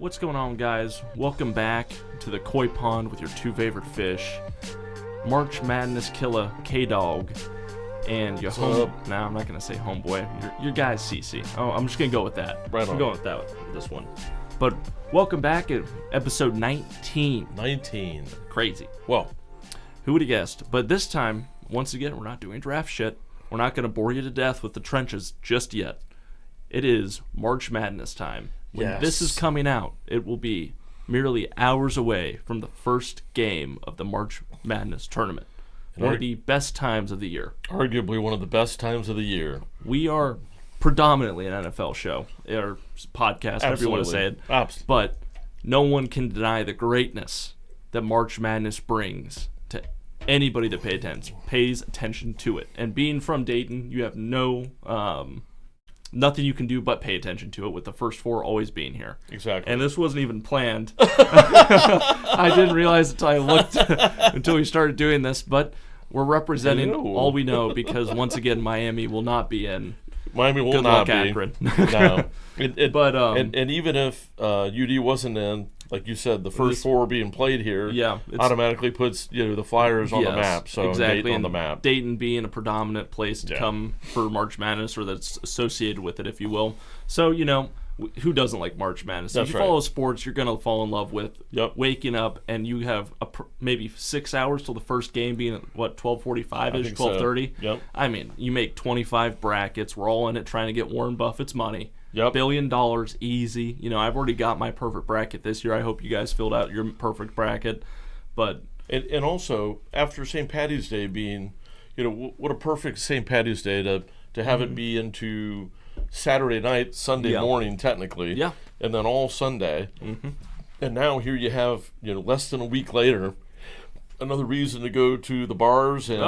What's going on, guys? Welcome back to the Koi Pond with your two favorite fish, March Madness Killer K-Dog, and your Nah, I'm not gonna say homeboy. Your guy CC. Oh, I'm just gonna go with that. Right on. I'm going with that with this one. But welcome back at episode 19. 19. Crazy. Well, Who would have guessed? But this time, once again, we're not doing draft shit. We're not gonna bore you to death with the trenches just yet. It is March Madness time. When this is coming out, it will be merely hours away from the first game of the March Madness tournament. One of the best times of the year. Arguably one of the best times of the year. We are predominantly an NFL show, or podcast, however you want to say it. Absolutely. But no one can deny the greatness that March Madness brings to anybody that pays attention to it. And being from Dayton, you have nothing you can do but pay attention to it, with the first four always being here. Exactly. And this wasn't even planned. I didn't realize until I looked, until we started doing this, but we're representing all we know, because once again, Miami will not be in. Miami will Good not luck, be. Akron. No. But and even if UD wasn't in, like you said, the first four being played here, automatically puts the Flyers on the map. So exactly. Dayton on the map. Dayton being a predominant place to come for March Madness, or that's associated with it, if you will. So who doesn't like March Madness? If you follow sports, you're gonna fall in love with waking up, and you have maybe 6 hours till the first game, being at 12:45ish, 12:30. So. Yep. I mean, you make 25 brackets. We're all in it trying to get Warren Buffett's money. Yep. $1 billion easy. I've already got my perfect bracket this year. I hope you guys filled out your perfect bracket. But and also after St. Paddy's Day being, what a perfect St. Paddy's Day to have it be into Saturday night, Sunday morning technically, and then all Sunday. Mm-hmm. And now here you have less than a week later, another reason to go to the bars and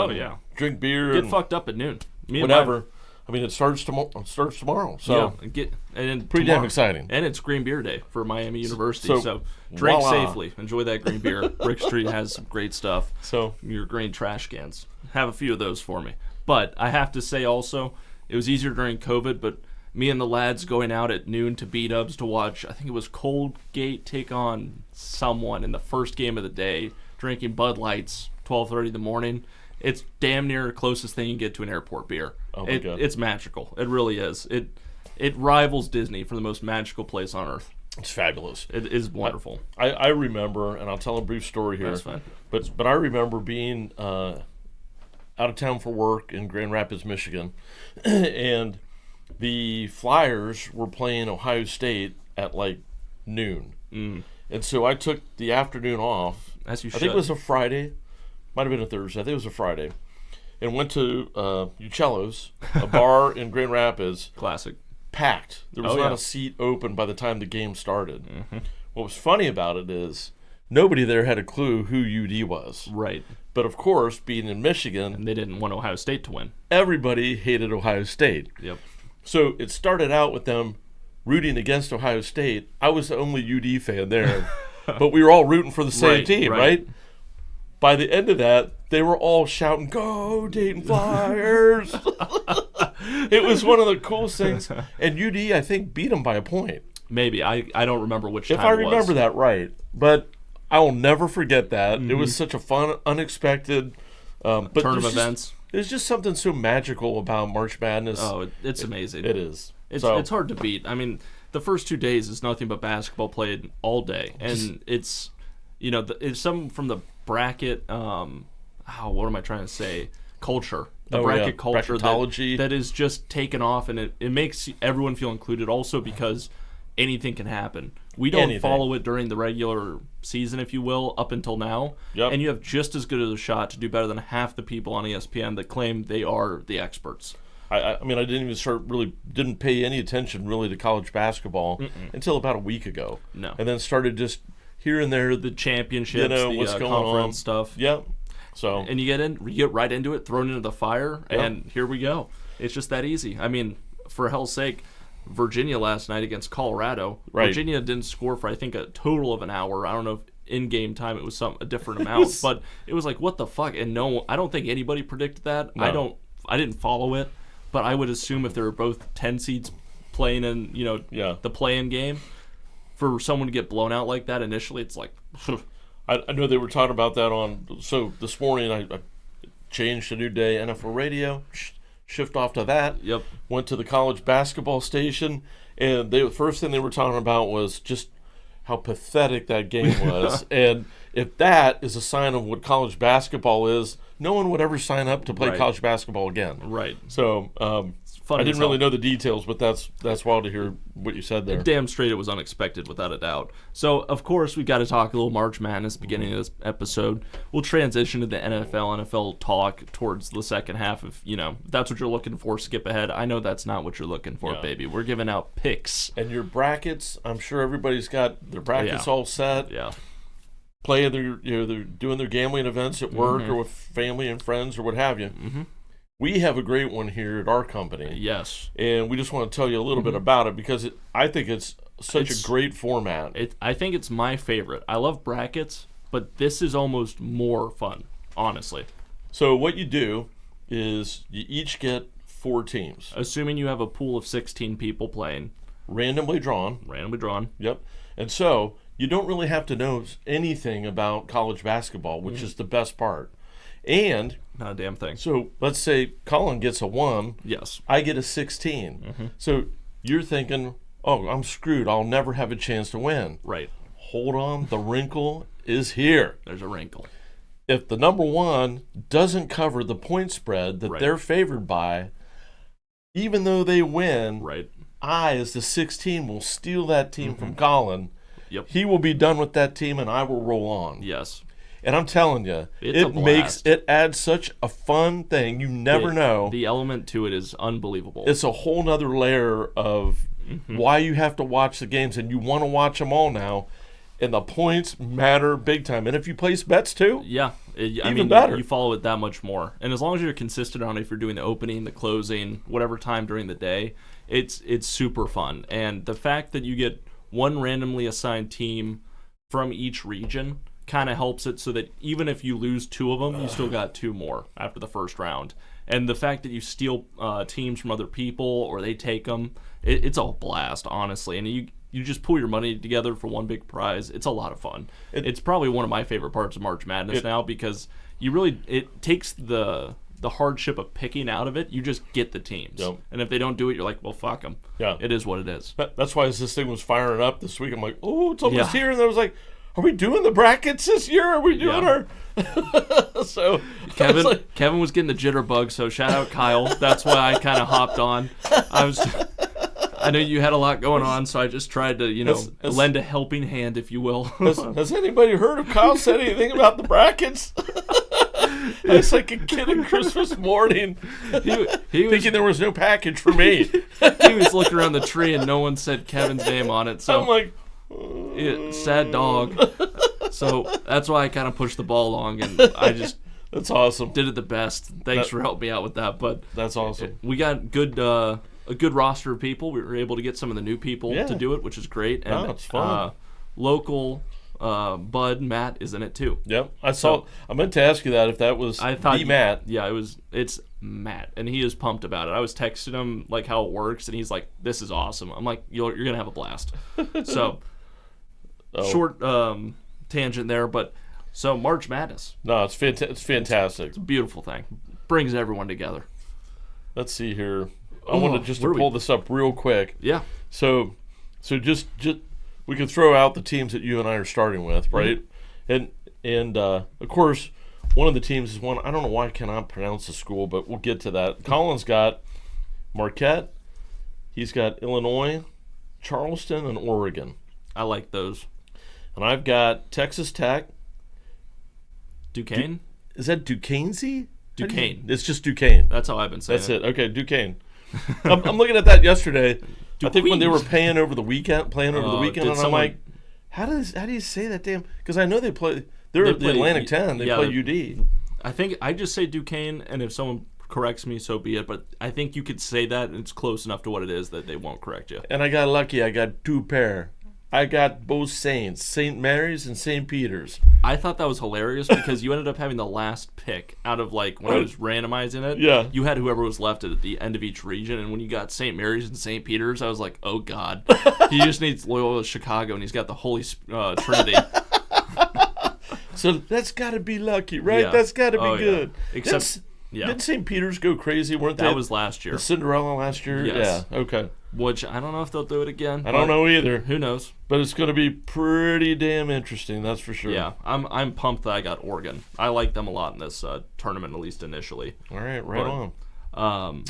drink beer, get and fucked up at noon. Whatever. I mean, it starts tomorrow. So pretty damn exciting. And it's Green Beer Day for Miami University. So drink safely. Enjoy that green beer. Brick Street has some great stuff. So your green trash cans. Have a few of those for me. But I have to say also, it was easier during COVID, but me and the lads going out at noon to B-Dubs to watch, I think it was Colgate take on someone in the first game of the day, drinking Bud Lights, 12:30 in the morning. It's damn near the closest thing you get to an airport beer. Oh my God. It's magical. It really is. It rivals Disney for the most magical place on earth. It's fabulous. It is wonderful. I remember, and I'll tell a brief story here. That's fine. But I remember being out of town for work in Grand Rapids, Michigan, and the Flyers were playing Ohio State at like noon. Mm. And so I took the afternoon off. As you should. I think it was a Friday. Might have been a Thursday. I think it was a Friday. And went to Uccello's, a bar in Grand Rapids. Classic. Packed. There was not a seat open by the time the game started. Mm-hmm. What was funny about it is nobody there had a clue who UD was. Right. But of course, being in Michigan, and they didn't want Ohio State to win. Everybody hated Ohio State. Yep. So it started out with them rooting against Ohio State. I was the only UD fan there, but we were all rooting for the same team, right? By the end of that, they were all shouting, "Go Dayton Flyers!" It was one of the coolest things. And UD, I think, beat them by a point. Maybe. I don't remember which time it was. If I remember that right. But I will never forget that. Mm-hmm. It was such a fun, unexpected turn of events. There's just something so magical about March Madness. Oh, it's amazing. It is. It's hard to beat. I mean, the first 2 days is nothing but basketball played all day. And it's, it's some from the bracket, what am I trying to say? Culture. The bracket culture that is just taken off, and it makes everyone feel included also because anything can happen. We don't follow it during the regular season, if you will, up until now. Yep. And you have just as good of a shot to do better than half the people on ESPN that claim they are the experts. I mean, I didn't pay any attention really to college basketball until about a week ago. No. And then started just here and there, the championships, what's going conference on stuff. Yep. So and you get right into it, thrown into the fire, and here we go. It's just that easy. I mean, for hell's sake, Virginia last night against Colorado. Right. Virginia didn't score for I think a total of an hour. I don't know if in game time it was a different amount, but it was like, what the fuck? And no, I don't think anybody predicted that. No. I didn't follow it, but I would assume if they were both 10 seeds playing in the play-in game, for someone to get blown out like that initially, it's like. I know they were talking about that so this morning I changed to New Day NFL Radio, shift off to that. Yep. Went to the college basketball station, and the first thing they were talking about was just how pathetic that game was. And if that is a sign of what college basketball is, no one would ever sign up to play college basketball again. Right. So I didn't really know the details, but that's wild to hear what you said there. Damn straight it was unexpected, without a doubt. So, of course, we got to talk a little March Madness beginning of this episode. We'll transition to the NFL talk towards the second half if that's what you're looking for, skip ahead. I know that's not what you're looking for, baby. We're giving out picks. And your brackets, I'm sure everybody's got their brackets all set. Yeah. Playing they're doing their gambling events at work or with family and friends or what have you. Mm-hmm. We have a great one here at our company. Yes. And we just want to tell you a little bit about it because I think it's such a great format. I think it's my favorite. I love brackets, but this is almost more fun, honestly. So what you do is you each get 4 teams. Assuming you have a pool of 16 people playing. Randomly drawn. Yep. And so you don't really have to know anything about college basketball, which is the best part. And not a damn thing. So let's say Colin gets a 1. Yes. I get a 16. So you're thinking, oh, I'm screwed. I'll never have a chance to win. Right. Hold on. The wrinkle is here. There's a wrinkle. If the number 1 doesn't cover the point spread that they're favored by, even though they win, I, as the 16, will steal that team from Colin. Yep. He will be done with that team, and I will roll on. Yes. And I'm telling you, it adds such a fun thing. You never know. The element to it is unbelievable. It's a whole nother layer of why you have to watch the games, and you want to watch them all now. And the points matter big time. And if you place bets too, even better. You follow it that much more. And as long as you're consistent on it, if you're doing the opening, the closing, whatever time during the day, it's super fun. And the fact that you get one randomly assigned team from each region kind of helps it so that even if you lose 2 of them, you still got 2 more after the first round. And the fact that you steal teams from other people or they take them, it's a blast, honestly. And you just pull your money together for one big prize. It's a lot of fun. It's probably one of my favorite parts of March Madness now because it takes the hardship of picking out of it. You just get the teams. Yep. And if they don't do it, you're like, well, fuck them. Yeah. It is what it is. That's why as this thing was firing up this week, I'm like, oh, it's almost here. And I was like, are we doing the brackets this year? Are we doing our... So Kevin was getting the jitterbug, so shout out Kyle. That's why I kind of hopped on. I know you had a lot going on, so I just tried to, lend a helping hand, if you will. Has anybody heard of Kyle said anything about the brackets? It's like a kid on Christmas morning. He was thinking there was no package for me. He was looking around the tree and no one said Kevin's name on it. So I'm like... sad dog. So that's why I kind of pushed the ball along, and I just that's awesome. Did it the best. Thanks for helping me out with that. But that's awesome. We got a good roster of people. We were able to get some of the new people to do it, which is great. And it's fun. Local Bud Matt is in it too. Yep, I saw. I meant to ask you that if that was Matt. Yeah, it's Matt, and he is pumped about it. I was texting him like how it works, and he's like, "This is awesome." I'm like, "You're gonna have a blast." So. Short tangent there, but so March Madness. No, it's fantastic. It's a beautiful thing. Brings everyone together. Let's see here. I want to pull this up real quick. Yeah. So just we can throw out the teams that you and I are starting with, right? And of course, one of the teams is one. I don't know why I cannot pronounce the school, but we'll get to that. Colin's got Marquette. He's got Illinois, Charleston, and Oregon. I like those. And I've got Texas Tech. Duquesne? Is that Duquesne? Duquesne. It's just Duquesne. That's how I've been saying it. That's it. Okay, Duquesne. I'm looking at that yesterday. I think when they were playing over the weekend, and I'm like, how do you say that damn? Because I know they play. They're at the Atlantic 10. They play UD. I think I just say Duquesne, and if someone corrects me, so be it. But I think you could say that, and it's close enough to what it is that they won't correct you. And I got lucky. I got 2 pair. I got both Saints, St. Mary's and St. Peter's. I thought that was hilarious because you ended up having the last pick out of like when I was randomizing it. Yeah. You had whoever was left at the end of each region, and when you got St. Mary's and St. Peter's, I was like, oh god, he just needs Loyola Chicago, and he's got the Holy Trinity. So that's got to be lucky, right? Yeah. That's got to be good. Yeah. Except, didn't St. Peter's go crazy? Weren't they? That was last year. The Cinderella last year? Yes. Yeah, okay. Which I don't know if they'll do it again. I don't know either. Who knows? But it's going to be pretty damn interesting, that's for sure. Yeah, I'm pumped that I got Oregon. I like them a lot in this tournament, at least initially. All right, right on.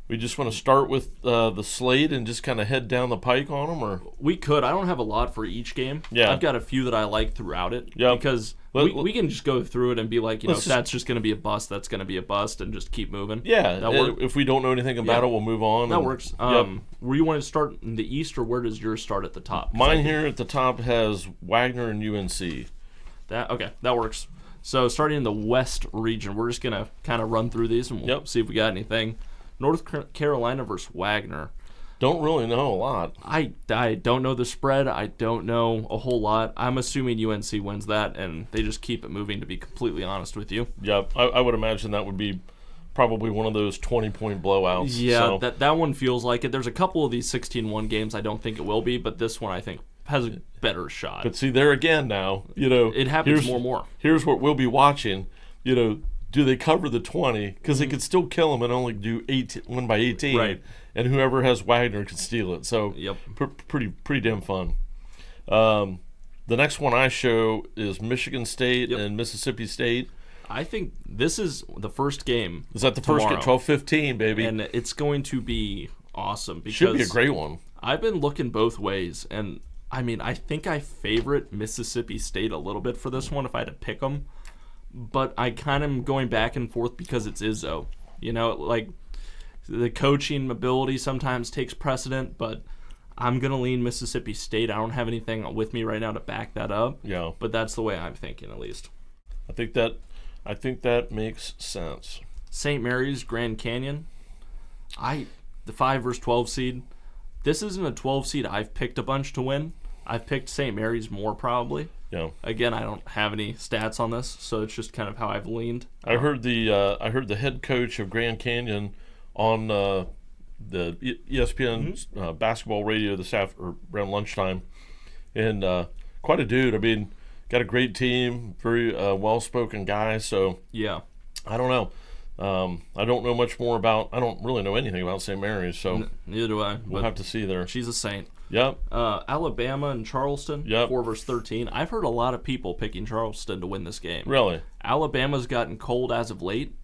We just want to start with the slate and just kind of head down the pike on them, or we could. I don't have a lot for each game. Yeah, I've got a few that I like throughout it. Yeah, because we can just go through it and be like, if that's just going to be a bust, that's going to be a bust, and just keep moving. Yeah, if we don't know anything about it, we'll move on. That works. Where you want to start in the East, or where does yours start at the top? Mine here at the top has Wagner and UNC. That works. So starting in the West region, we're just gonna kind of run through these and we'll see if we got anything. North Carolina versus Wagner. Don't really know a lot. I don't know the spread. I don't know a whole lot. I'm assuming UNC wins that, and they just keep it moving, to be completely honest with you. Yeah, I would imagine that would be probably one of those 20-point blowouts. Yeah, so. that one feels like it. There's a couple of these 16-1 games I don't think it will be, but this one I think has a better shot. But see, there again now, it happens more and more. Here's what we'll be watching. Do they cover the 20? Because they could still kill them and only do 1 by 18. Right. And whoever has Wagner could steal it. So pretty damn fun. The next one I show is Michigan State and Mississippi State. I think this is the first game. Is that the first game? 12-15, baby. And it's going to be awesome. Because should be a great one. I've been looking both ways. And, I mean, I think I favorite Mississippi State a little bit for this one if I had to pick them. But I kind of am going back and forth because it's Izzo. Like the coaching ability sometimes takes precedent, but I'm going to lean Mississippi State. I don't have anything with me right now to back that up. Yeah. But that's the way I'm thinking, at least. I think that makes sense. St. Mary's, Grand Canyon. The 5 versus 12 seed. This isn't a 12 seed I've picked a bunch to win. I've picked St. Mary's more probably. Yeah. Again, I don't have any stats on this, so it's just kind of how I've leaned. I heard the head coach of Grand Canyon on the ESPN basketball radio this around lunchtime, and quite a dude. I mean, got a great team, very well-spoken guy. So yeah, I don't know. I don't know much more about. I don't really know anything about St. Mary's, so neither do I. We'll have to see there. She's a saint. Yep. Alabama and Charleston. Yep. 4 versus 13. I've heard a lot of people picking Charleston to win this game. Really? Alabama's gotten cold as of late,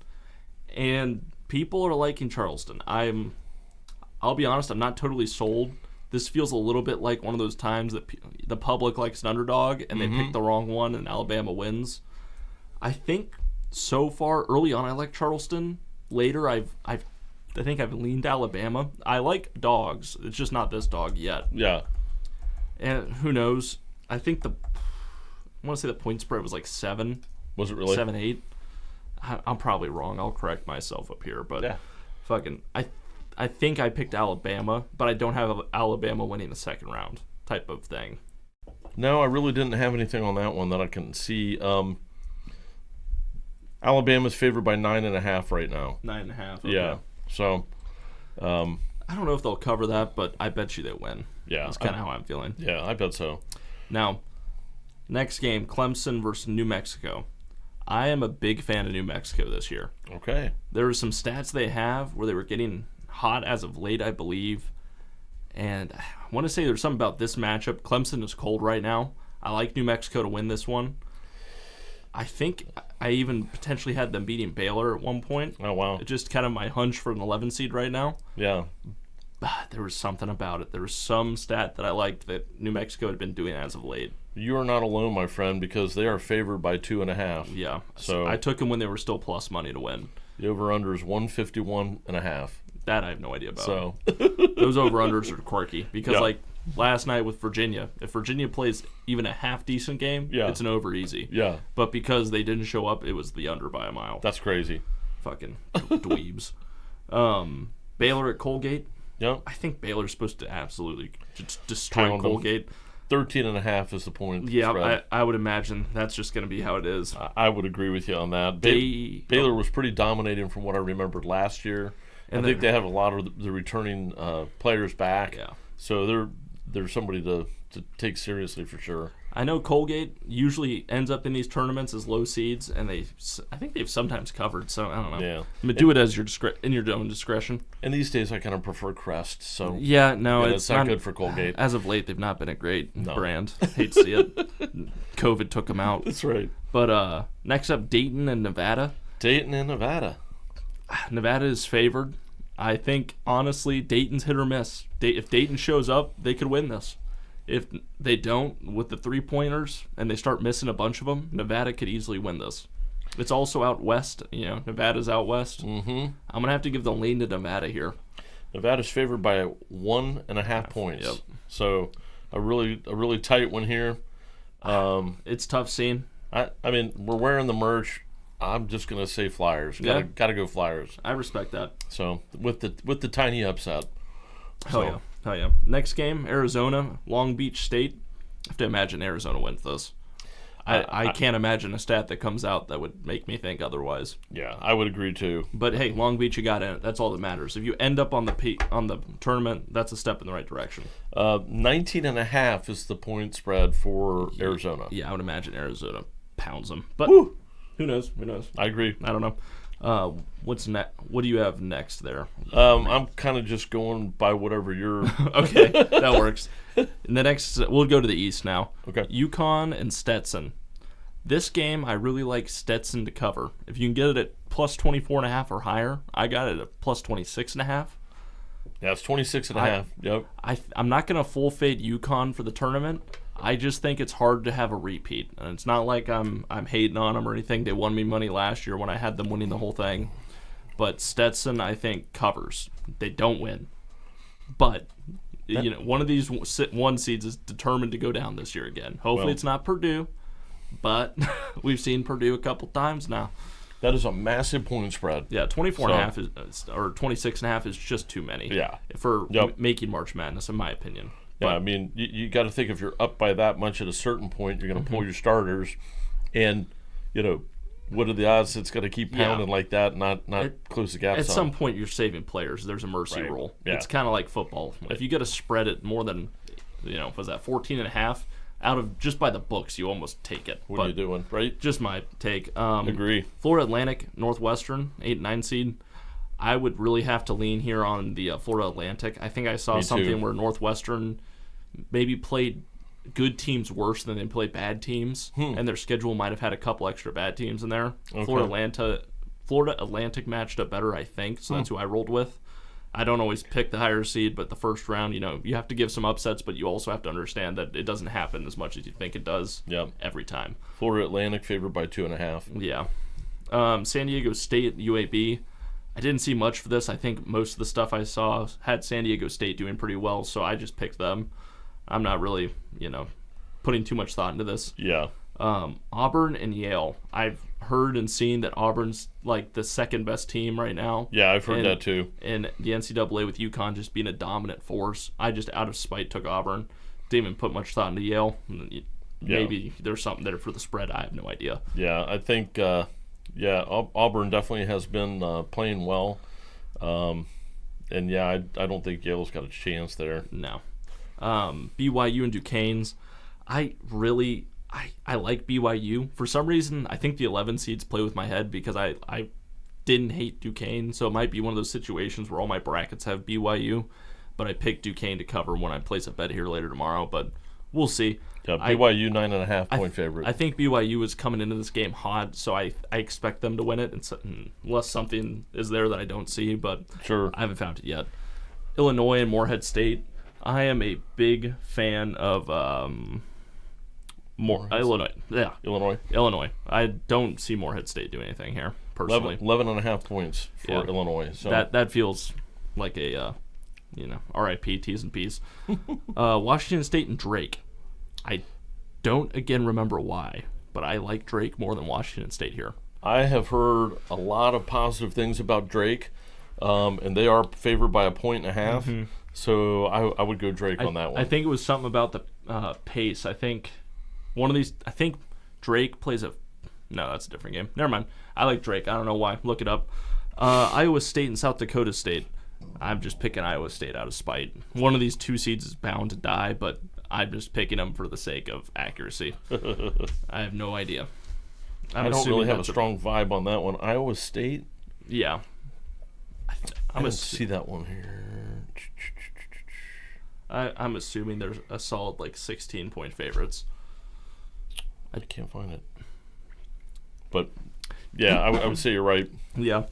and people are liking Charleston. I'll be honest. I'm not totally sold. This feels a little bit like one of those times that the public likes an underdog and they pick the wrong one and Alabama wins. I think so far early on I like Charleston. Later I think I've leaned Alabama. I like dogs. It's just not this dog yet. Yeah. And who knows? I think I want to say the point spread was like 7. Was it really? 7, 8. I'm probably wrong. I'll correct myself up here, but I think I picked Alabama, but I don't have Alabama winning the second round type of thing. No, I really didn't have anything on that one that I can see. Alabama's favored by 9.5 right now. 9.5. Okay. Yeah. So, I don't know if they'll cover that, but I bet you they win. Yeah. That's kind of how I'm feeling. Yeah, I bet so. Now, next game, Clemson versus New Mexico. I am a big fan of New Mexico this year. Okay. There are some stats they have where they were getting hot as of late, I believe. And I want to say there's something about this matchup. Clemson is cold right now. I like New Mexico to win this one. I think I even potentially had them beating Baylor at one point. Oh, wow. It's just kind of my hunch for an 11 seed right now. Yeah. There was something about it. There was some stat that I liked that New Mexico had been doing as of late. You are not alone, my friend, because they are favored by 2.5. Yeah. So I took them when they were still plus money to win. The over-under is 151.5. That I have no idea about. So those over-unders are quirky because, like, last night with Virginia, if Virginia plays even a half-decent game, it's an over easy. Yeah. But because they didn't show up, it was the under by a mile. That's crazy. Fucking dweebs. Baylor at Colgate. Yep. I think Baylor's supposed to absolutely destroy Colgate. 13.5 is the point. Yeah, I would imagine that's just going to be how it is. I would agree with you on that. Baylor was pretty dominating from what I remembered last year. I think they have a lot of the returning players back. Yeah. So they're somebody to take seriously for sure. I know Colgate usually ends up in these tournaments as low seeds, and I think they've sometimes covered. So I don't know. Yeah, I mean, do it as in your own discretion. And these days, I kind of prefer Crest. So yeah, no, it's not good for Colgate. As of late, they've not been a great brand. Hate to see it. COVID took them out. That's right. But next up, Dayton and Nevada. Dayton and Nevada. Nevada is favored. I think honestly, Dayton's hit or miss. If Dayton shows up, they could win this. If they don't, with the 3-pointers, and they start missing a bunch of them, Nevada could easily win this. It's also out west. Nevada's out west. Mm-hmm. I'm going to have to give the lean to Nevada here. Nevada's favored by 1.5 points. Yep. So a really tight one here. It's tough seeing. I mean, we're wearing the merch. I'm just going to say Flyers. Gotta go Flyers. I respect that. So with the tiny upset. Hell yeah. Next game, Arizona, Long Beach State. I have to imagine Arizona wins this. I can't imagine a stat that comes out that would make me think otherwise. Yeah, I would agree too. But hey, Long Beach, you got in it. That's all that matters. If you end up on the tournament, that's a step in the right direction. 19.5 is the point spread for Arizona. Yeah, I would imagine Arizona pounds them. But who knows? I agree. I don't know. What's next? What do you have next there? I'm kind of just going by whatever you're. Okay, that works. And the next, we'll go to the East now. Okay. UConn and Stetson. This game, I really like Stetson to cover. If you can get it at plus 24.5 or higher, I got it at plus 26.5. Yeah, it's 26.5. Yep. I'm not gonna full fade UConn for the tournament. I just think it's hard to have a repeat, and it's not like I'm hating on them or anything. They won me money last year when I had them winning the whole thing, but Stetson I think covers. They don't win, but one of these one seeds is determined to go down this year again. Hopefully it's not Purdue, but we've seen Purdue a couple times now. That is a massive point spread. Yeah, 24.5 or 26.5 is just too many. Yeah, for making March Madness, in my opinion. Yeah, I mean, you got to think if you're up by that much at a certain point, you're going to pull your starters, and what are the odds it's going to keep pounding like that, not close the gap? At some point, you're saving players. There's a mercy rule. Yeah. It's kind of like football. If you got to spread it more than, was that 14.5 out of just by the books, you almost take it. What are you doing, right? Just my take. Agree. Florida Atlantic, Northwestern, 8-9 seed. I would really have to lean here on the Florida Atlantic. I think I saw something where Northwestern maybe played good teams worse than they played bad teams, and their schedule might have had a couple extra bad teams in there. Okay. Florida Atlantic matched up better, I think, so that's who I rolled with. I don't always pick the higher seed, but the first round, you have to give some upsets, but you also have to understand that it doesn't happen as much as you think it does every time. Florida Atlantic favored by 2.5. Yeah. San Diego State, UAB. I didn't see much for this. I think most of the stuff I saw had San Diego State doing pretty well, so I just picked them. I'm not really, putting too much thought into this. Yeah. Auburn and Yale. I've heard and seen that Auburn's like the second best team right now. Yeah, I've heard that too. And the NCAA with UConn just being a dominant force. I just out of spite took Auburn. Didn't even put much thought into Yale. Maybe there's something there for the spread. I have no idea. Yeah, I think Auburn definitely has been playing well. And I don't think Yale's got a chance there. No. BYU and Duquesne's. I like BYU. For some reason, I think the 11 seeds play with my head because I didn't hate Duquesne, so it might be one of those situations where all my brackets have BYU, but I picked Duquesne to cover when I place a bet here later tomorrow, but we'll see. Yeah, BYU 9.5 point favorite. I think BYU is coming into this game hot, so I expect them to win it, unless something is there that I don't see, but sure. I haven't found it yet. Illinois and Morehead State. I am a big fan of Illinois. Yeah. Illinois. I don't see Morehead State do anything here, personally. 11.5 points for Illinois. So that feels like a, RIP, T's and P's. Washington State and Drake. I don't, again, remember why, but I like Drake more than Washington State here. I have heard a lot of positive things about Drake, and they are favored by 1.5 points. Mm-hmm. So I would go Drake on that one. I think it was something about the pace. I think Drake plays a... No, that's a different game. Never mind. I like Drake. I don't know why. Look it up. Iowa State and South Dakota State. I'm just picking Iowa State out of spite. One of these 2 seeds is bound to die, but I'm just picking them for the sake of accuracy. I have no idea. I don't really have a strong vibe on that one. Iowa State? Yeah. I don't see that one here. I'm assuming there's a solid 16-point favorites. I can't find it. But, yeah, I would say you're right. Yeah.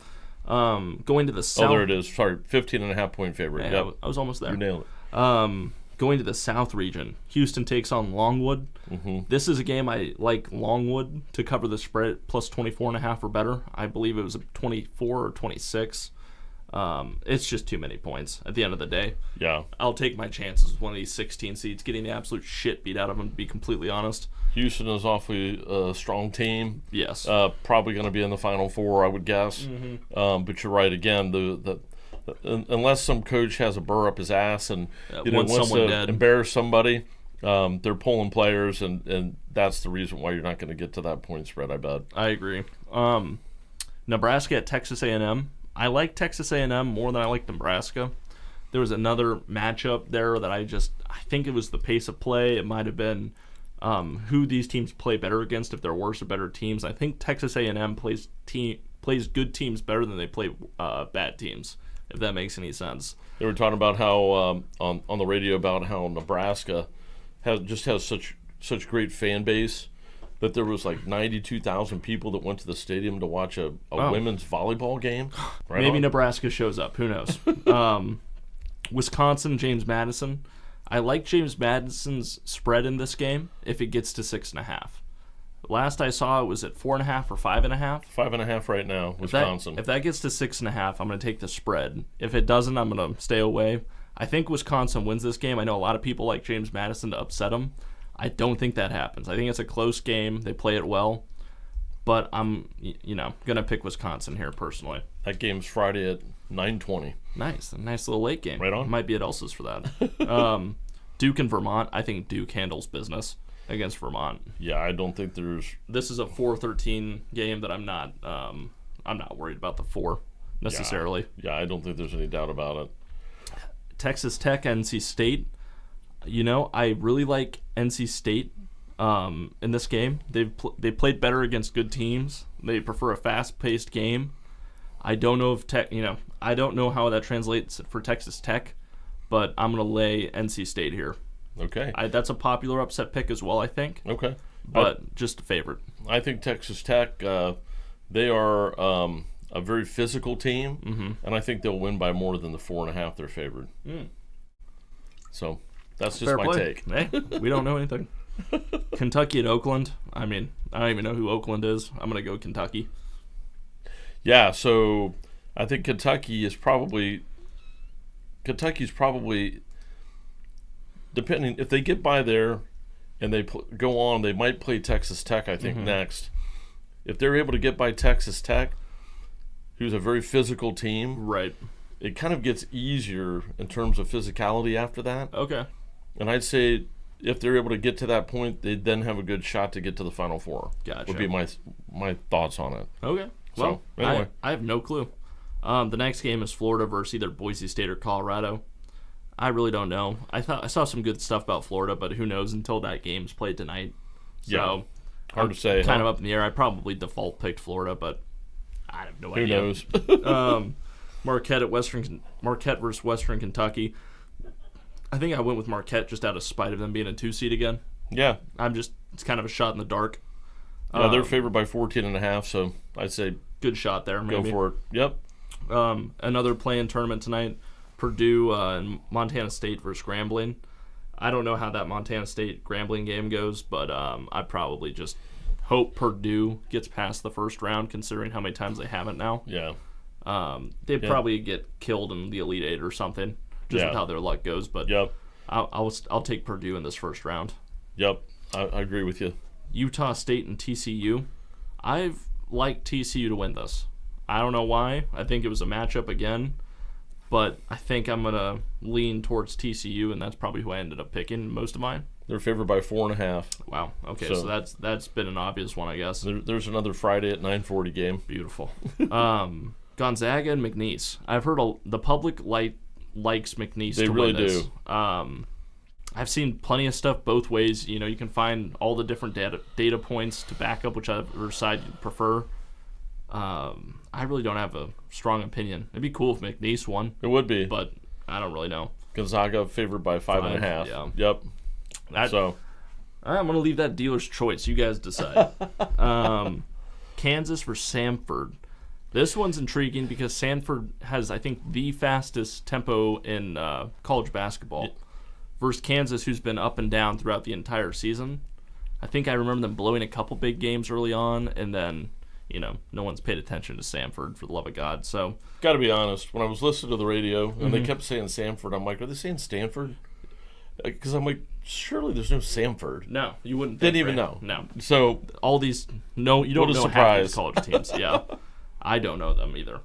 Going to the South. Oh, there it is. Sorry, 15.5-point favorite. Yeah, yep. I was almost there. You nailed it. Going to the South region, Houston takes on Longwood. Mm-hmm. This is a game I like Longwood to cover the spread plus 24.5 or better. I believe it was a 24 or 26. It's just too many points at the end of the day. Yeah. I'll take my chances with one of these 16 seeds getting the absolute shit beat out of them, to be completely honest. Houston is awfully a strong team. Yes. Probably going to be in the Final Four, I would guess. Mm-hmm. But you're right. Again, unless some coach has a burr up his ass and wants to embarrass somebody, they're pulling players, and that's the reason why you're not going to get to that point spread, I bet. I agree. Nebraska at Texas A&M. I like Texas A&M more than I like Nebraska. There was another matchup there that I think it was the pace of play. It might have been who these teams play better against, if they're worse or better teams. I think Texas A&M plays good teams better than they play bad teams, if that makes any sense. They were talking about how on the radio about how Nebraska has such great fan base that there was 92,000 people that went to the stadium to watch a women's volleyball game. Right. Maybe Nebraska shows up. Who knows? Wisconsin, James Madison. I like James Madison's spread in this game if it gets to 6.5. Last I saw it was at 4.5 or 5.5. 5.5 right now, Wisconsin. If that gets to 6.5, I'm going to take the spread. If it doesn't, I'm going to stay away. I think Wisconsin wins this game. I know a lot of people like James Madison to upset them. I don't think that happens. I think it's a close game. They play it well. But I'm, going to pick Wisconsin here personally. That game's Friday at 9:20. Nice. A nice little late game. Right on. Might be at Elsa's for that. Duke and Vermont. I think Duke handles business against Vermont. Yeah, I don't think there's... This is a 4-13 game that I'm not worried about the 4 necessarily. Yeah, I don't think there's any doubt about it. Texas Tech, NC State. I really like NC State in this game. They played better against good teams. They prefer a fast-paced game. I don't know if I don't know how that translates for Texas Tech, but I'm going to lay NC State here. Okay. That's a popular upset pick as well, I think. Okay. But just a favorite. I think Texas Tech, they are a very physical team, and I think they'll win by more than the 4.5 they're favored. So that's just Fair my play. take. Hey, we don't know anything. Kentucky at Oakland. I mean, I don't even know who Oakland is. I'm going to go Kentucky. Yeah, so I think Kentucky's probably depending if they get by there and they go on, they might play Texas Tech, I think, next. If they're able to get by Texas Tech, who's a very physical team, right, it kind of gets easier in terms of physicality after that. Okay. And I'd say if they're able to get to that point, they'd then have a good shot to get to the Final Four. Gotcha. Would be my thoughts on it. Okay. Well, so, anyway. I have no clue. The next game is Florida versus either Boise State or Colorado. I really don't know. I saw some good stuff about Florida, but who knows until that game's played tonight. So yeah. Hard to say. Kind of up in the air. I probably default picked Florida, but I have no idea. Who knows? Marquette versus Western Kentucky. I think I went with Marquette just out of spite of them being a 2 seed again. Yeah. It's kind of a shot in the dark. Yeah, they're favored by 14.5, so I'd say good shot there. Maybe. Go for it. Yep. Another play-in tournament tonight. Purdue and Montana State versus Grambling. I don't know how that Montana State Grambling game goes, but I probably just hope Purdue gets past the first round, considering how many times they haven't now. Yeah. They'd probably get killed in the Elite Eight or something, just with how their luck goes. But yep. I'll take Purdue in this first round. Yep, I agree with you. Utah State and TCU. I've liked TCU to win this. I don't know why. I think it was a matchup again. but I think I'm going to lean towards TCU, and that's probably who I ended up picking most of mine. They're favored by 4.5. Wow. Okay, so that's been an obvious one, I guess. There's another Friday at 9:40 game. Beautiful. Gonzaga and McNeese. I've heard the public likes McNeese to win this. They really do. I've seen plenty of stuff both ways. You know, you can find all the different data points to back up whichever side you prefer. I really don't have a strong opinion. It'd be cool if McNeese won. It would be. But I don't really know. Gonzaga favored by 5.5. Yeah. Yep. I'm going to leave that dealer's choice. You guys decide. Kansas versus Samford. This one's intriguing because Samford has, I think, the fastest tempo in college basketball versus Kansas, who's been up and down throughout the entire season. I think I remember them blowing a couple big games early on, and then, no one's paid attention to Samford, for the love of God. So, got to be honest, when I was listening to the radio and they kept saying Samford, I'm like, are they saying Stanford? Because I'm like, surely there's no Samford. No, you wouldn't. Didn't even know. No. So all these, you don't know half of these college teams. Yeah, I don't know them either.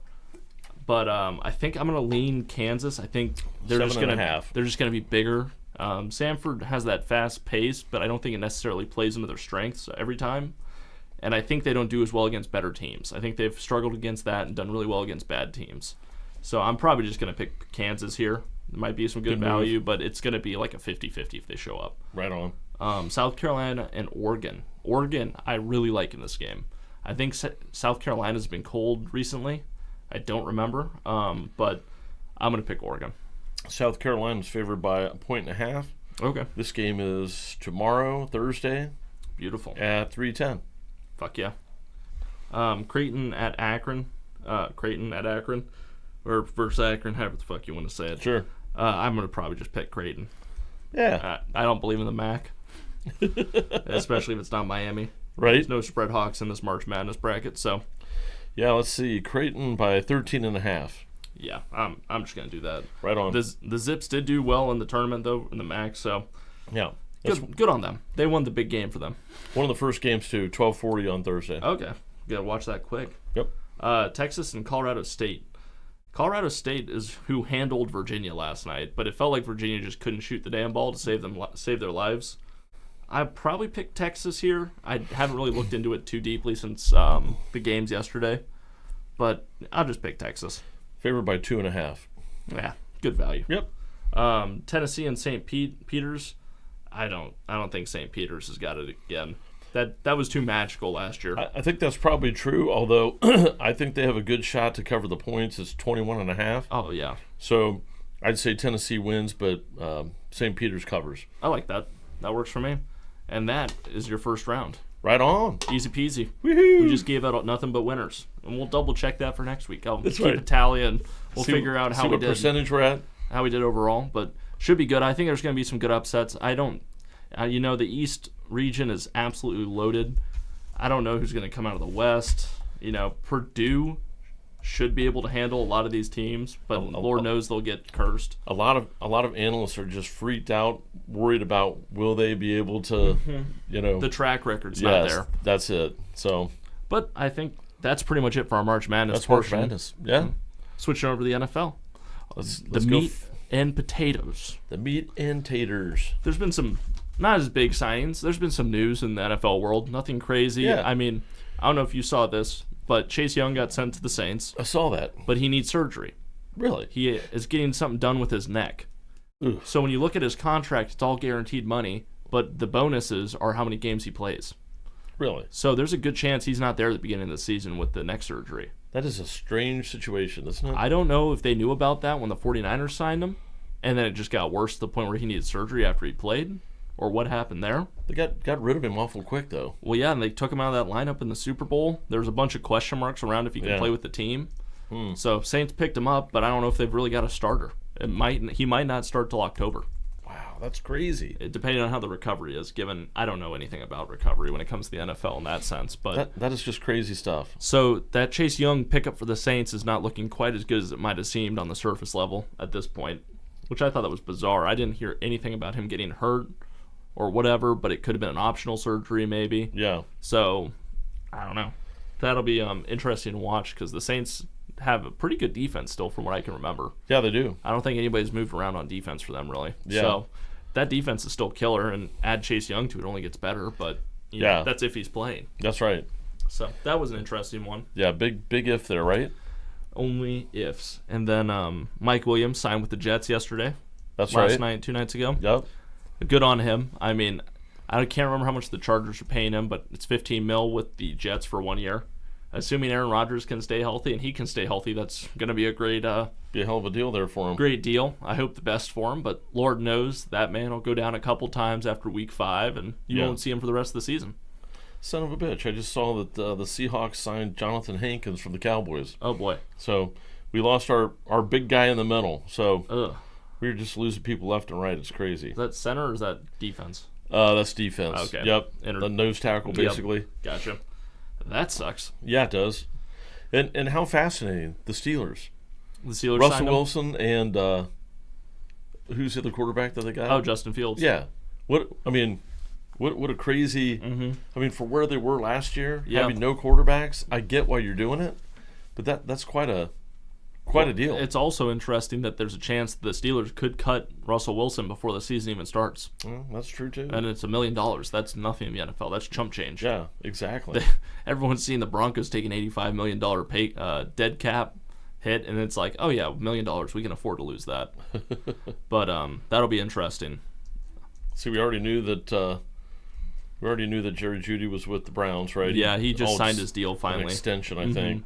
But I think I'm gonna lean Kansas. I think they're just gonna be bigger. Samford has that fast pace, but I don't think it necessarily plays into their strengths every time. And I think they don't do as well against better teams. I think they've struggled against that and done really well against bad teams. So I'm probably just gonna pick Kansas here. There might be some good value, but it's going to be like a 50-50 if they show up. Right on. South Carolina and Oregon. Oregon, I really like in this game. I think South Carolina's been cold recently. I don't remember, but I'm going to pick Oregon. South Carolina's favored by 1.5. Okay. This game is tomorrow, Thursday. Beautiful. At 3:10. Fuck yeah. Creighton at Akron. Or versus Akron, however the fuck you want to say it. Sure. I'm going to probably just pick Creighton. Yeah. I don't believe in the MAC. Especially if it's not Miami. Right. There's no spread Hawks in this March Madness bracket, so. Yeah, let's see. Creighton by 13.5. Yeah, I'm just going to do that. Right on. The Zips did do well in the tournament, though, in the MAC, so. Yeah. Good on them. They won the big game for them. One of the first games, too. 12:40 on Thursday. Okay. You got to watch that quick. Yep. Texas and Colorado State. Colorado State is who handled Virginia last night, but it felt like Virginia just couldn't shoot the damn ball to save their lives. I'd probably pick Texas here. I haven't really looked into it too deeply since the games yesterday, but I'll just pick Texas. Favored by 2.5. Yeah, good value. Yep. Tennessee and St. Peter's. I don't think St. Peter's has got it again. That was too magical last year. I think that's probably true, although I think they have a good shot to cover the points. It's 21.5. Oh, yeah. So I'd say Tennessee wins, but St. Peter's covers. I like that. That works for me. And that is your first round. Right on. Easy peasy. Woohoo! We just gave out nothing but winners. And we'll double check that for next week. I'll keep right. a tally and we'll figure out how we did. What percentage we're at. How we did overall. But should be good. I think there's going to be some good upsets. The East region is absolutely loaded. I don't know who's going to come out of the West. Purdue should be able to handle a lot of these teams, but Lord knows they'll get cursed. A lot of analysts are just freaked out, worried about will they be able to, The track record's not there. That's it. So, but I think that's pretty much it for our March Madness. That's March Madness. Yeah. Switching over to the NFL. Let's meat and potatoes. The meat and taters. There's been some not as big signings. There's been some news in the NFL world. Nothing crazy. Yeah. I mean, I don't know if you saw this, but Chase Young got sent to the Saints. I saw that. But he needs surgery. Really? He is getting something done with his neck. Ooh. So when you look at his contract, it's all guaranteed money, but the bonuses are how many games he plays. Really? So there's a good chance he's not there at the beginning of the season with the neck surgery. That is a strange situation, isn't it? I don't know if they knew about that when the 49ers signed him, and then it just got worse to the point where he needed surgery after he played, or what happened there. They got rid of him awful quick, though. Well, yeah, and they took him out of that lineup in the Super Bowl. There's a bunch of question marks around if he can play with the team. So Saints picked him up, but I don't know if they've really got a starter. He might not start till October. Wow, that's crazy. Depending on how the recovery is, given I don't know anything about recovery when it comes to the NFL in that sense. But that is just crazy stuff. So that Chase Young pickup for the Saints is not looking quite as good as it might have seemed on the surface level at this point, which I thought that was bizarre. I didn't hear anything about him getting hurt or whatever, but it could have been an optional surgery maybe. Yeah. So I don't know. That'll be interesting to watch because the Saints have a pretty good defense still, from what I can remember. Yeah, they do. I don't think anybody's moved around on defense for them, really. Yeah. So that defense is still killer, and add Chase Young to it only gets better, but you know, that's if he's playing. That's right. So that was an interesting one. Yeah, big if there, right? Only ifs. And then Mike Williams signed with the Jets yesterday. That's right. Last night, 2 nights ago. Yep. Good on him. I mean, I can't remember how much the Chargers are paying him, but it's $15 million with the Jets for 1 year. Assuming Aaron Rodgers can stay healthy and he can stay healthy, that's going to be a great be a hell of a deal there for him. Great deal. I hope the best for him, but Lord knows that man will go down a couple times after week 5, and you won't see him for the rest of the season. Son of a bitch. I just saw that the Seahawks signed Jonathan Hankins from the Cowboys. Oh, boy. So we lost our big guy in the middle. So we're just losing people left and right. It's crazy. Is that center or is that defense? That's defense. Okay. Yep. The nose tackle, basically. Yep. Gotcha. That sucks. Yeah, it does. And how fascinating. The Steelers. The Steelers Russell Wilson and who's the other quarterback that they got? Oh, Justin Fields. Yeah. What a crazy I mean, for where they were last year, having no quarterbacks, I get why you're doing it, but that's quite a deal. It's also interesting that there's a chance the Steelers could cut Russell Wilson before the season even starts. Well, that's true too. And it's $1 million. That's nothing in the NFL. That's chump change. Yeah, exactly. Everyone's seeing the Broncos take an $85 million dead cap hit, and it's like, oh yeah, $1 million. We can afford to lose that. But that'll be interesting. See, we already knew that Jerry Jeudy was with the Browns, right? Yeah, he just signed his deal finally. An extension, I think.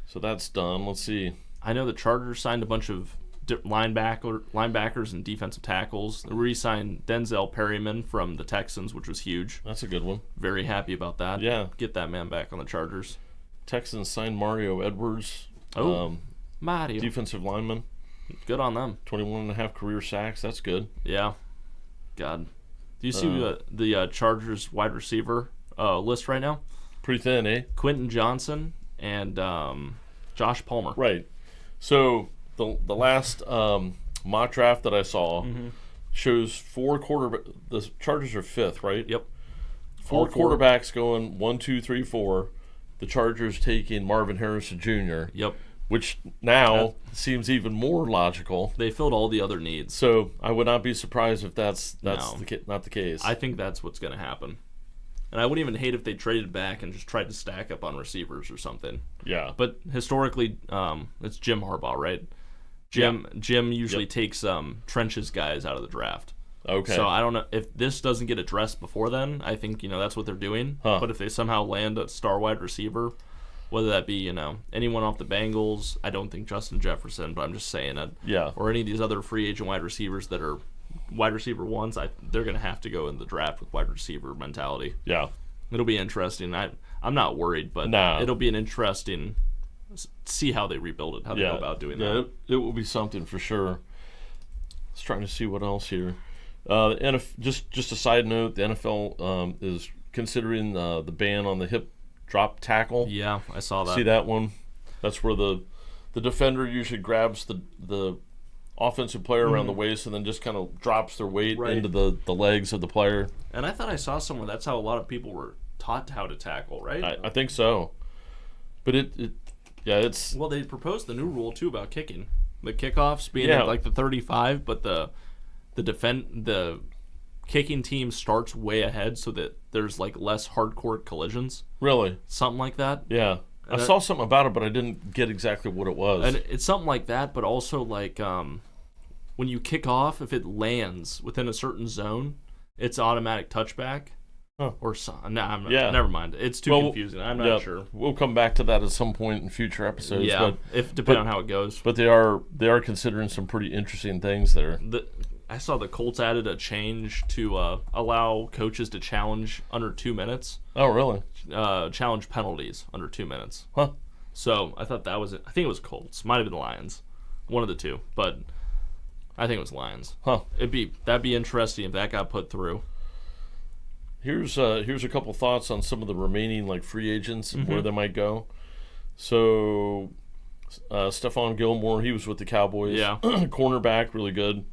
So that's done. Let's see. I know the Chargers signed a bunch of linebackers and defensive tackles. They re-signed Denzel Perryman from the Texans, which was huge. That's a good one. Very happy about that. Yeah. Get that man back on the Chargers. Texans signed Mario Edwards. Mario. Defensive lineman. Good on them. 21.5 career sacks. That's good. Yeah. God. Do you see the Chargers wide receiver list right now? Pretty thin, eh? Quentin Johnson and Josh Palmer. Right. So the last mock draft that I saw shows 4 quarterbacks. The Chargers are 5th, right? Yep. 4 quarterbacks going 1, 2, 3, 4. The Chargers taking Marvin Harrison Jr. Yep. Which now seems even more logical. They filled all the other needs. So I would not be surprised if that's not the case. I think that's what's going to happen. And I wouldn't even hate if they traded back and just tried to stack up on receivers or something. Yeah. But historically, it's Jim Harbaugh, right? Jim usually takes trenches guys out of the draft. Okay. So I don't know if this doesn't get addressed before then. I think that's what they're doing. But if they somehow land a star wide receiver, whether that be anyone off the Bengals, I don't think Justin Jefferson, but I'm just saying it. Yeah. Or any of these other free agent wide receivers that are wide receiver ones, they're going to have to go in the draft with wide receiver mentality. Yeah. It'll be interesting. I'm not worried, but it'll be an interesting see how they rebuild it, how they go about doing that. It will be something for sure. I was trying to see what else here. Just a side note, the NFL is considering the ban on the hip drop tackle. Yeah, I saw that. See that one? That's where the defender usually grabs the offensive player around the waist and then just kind of drops their weight into the legs of the player. And I thought I saw somewhere that's how a lot of people were taught how to tackle, right? I think so. But it's... Well, they proposed the new rule, too, about kicking. The kickoffs being at like the 35, but the kicking team starts way ahead so that there's like less hardcore collisions. Really? Something like that. Yeah. I saw something about it, but I didn't get exactly what it was. And it's something like that, but also like when you kick off, if it lands within a certain zone, it's automatic touchback. Huh. Or never mind. It's too confusing. I'm not sure. We'll come back to that at some point in future episodes. Yeah, depending on how it goes. But they are considering some pretty interesting things there. I saw the Colts added a change to allow coaches to challenge under 2 minutes. Oh, really? Challenge penalties under 2 minutes. Huh. So I thought that was it. I think it was Colts. Might have been the Lions. One of the two. But I think it was Lions. Huh. That'd be interesting if that got put through. Here's a couple thoughts on some of the remaining like free agents and where they might go. So Stephon Gilmore, he was with the Cowboys. Yeah. Cornerback, really good.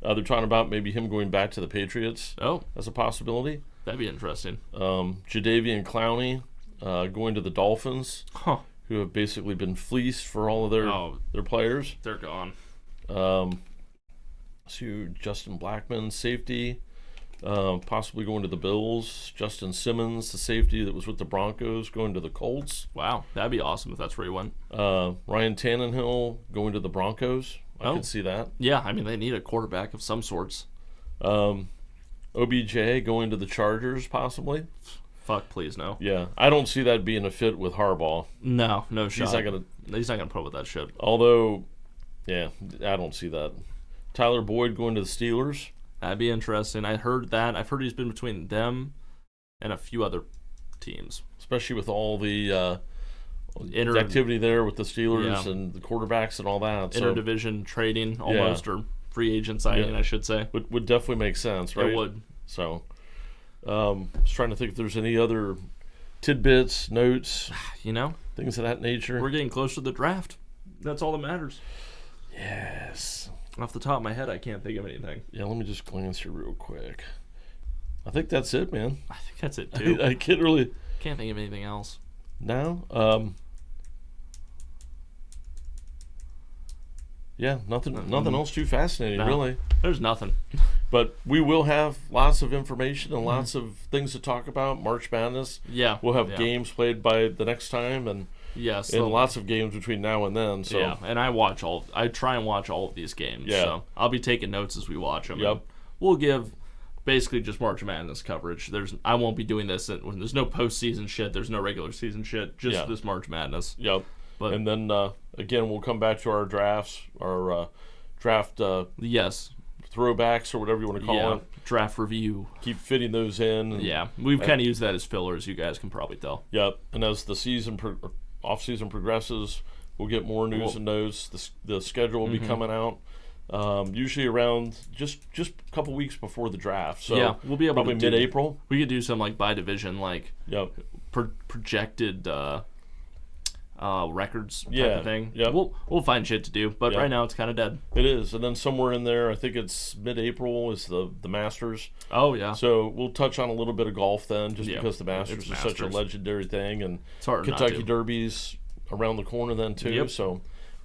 They're talking about maybe him going back to the Patriots. Oh. As a possibility. That'd be interesting. Jadeveon Clowney going to the Dolphins. Huh. who have basically been fleeced for all of their players. They're gone. So Justin Blackmon, safety, possibly going to the Bills. Justin Simmons, the safety that was with the Broncos, going to the Colts. Wow, that'd be awesome if that's where he went. Ryan Tannehill going to the Broncos. I could see that. Yeah, I mean, they need a quarterback of some sorts. OBJ going to the Chargers, possibly. Fuck, please, no. Yeah, I don't see that being a fit with Harbaugh. No shot. He's not gonna put up with that shit. Although, yeah, I don't see that. Tyler Boyd going to the Steelers. That'd be interesting. I heard that. I've heard he's been between them and a few other teams. Especially with all the activity there with the Steelers and the quarterbacks and all that. Interdivision trading almost, or free agent signing, I should say. Would definitely make sense, right? It would. So, I was trying to think if there's any other tidbits, notes, things of that nature. We're getting close to the draft. That's all that matters. Yes. Off the top of my head, I can't think of anything. Yeah, let me just glance here real quick. I think that's it, man. I think that's it, too. I can't think of anything else. No? Yeah, nothing else too fascinating, really. There's nothing. But we will have lots of information and lots of things to talk about. March Madness. Yeah. We'll have games played by the next time, and lots of games between now and then. So. Yeah, and I try and watch all of these games. Yeah. So I'll be taking notes as we watch them. Yep. We'll give basically just March Madness coverage. I won't be doing this when there's no postseason shit. There's no regular season shit. Just this March Madness. Yep. And then again, we'll come back to our drafts, our draft throwbacks or whatever you want to call it. Draft review. Keep fitting those in. We've kind of used that as fillers. You guys can probably tell. Yep. And as the off season progresses, we'll get more news and notes. The schedule will be coming out. Usually around just a couple weeks before the draft. So we'll be able probably to mid-April. We could do some by division, projected records type of thing. Yeah. We'll find shit to do, but right now it's kind of dead. It is, and then somewhere in there, I think it's mid-April is the Masters. Oh yeah. So we'll touch on a little bit of golf then, just because the Masters is such a legendary thing, and Kentucky Derby's around the corner then too. Yep. So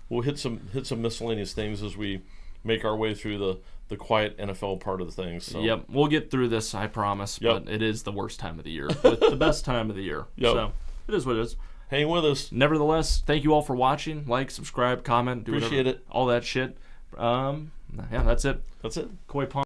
we'll hit some miscellaneous things as we make our way through the quiet NFL part of the thing. So. Yep, we'll get through this, I promise. Yep. But it is the worst time of the year, but the best time of the year. Yep. So it is what it is. Hang with us. Nevertheless, thank you all for watching. Like, subscribe, comment, do Appreciate it. All that shit. That's it. That's it. Koi Pond.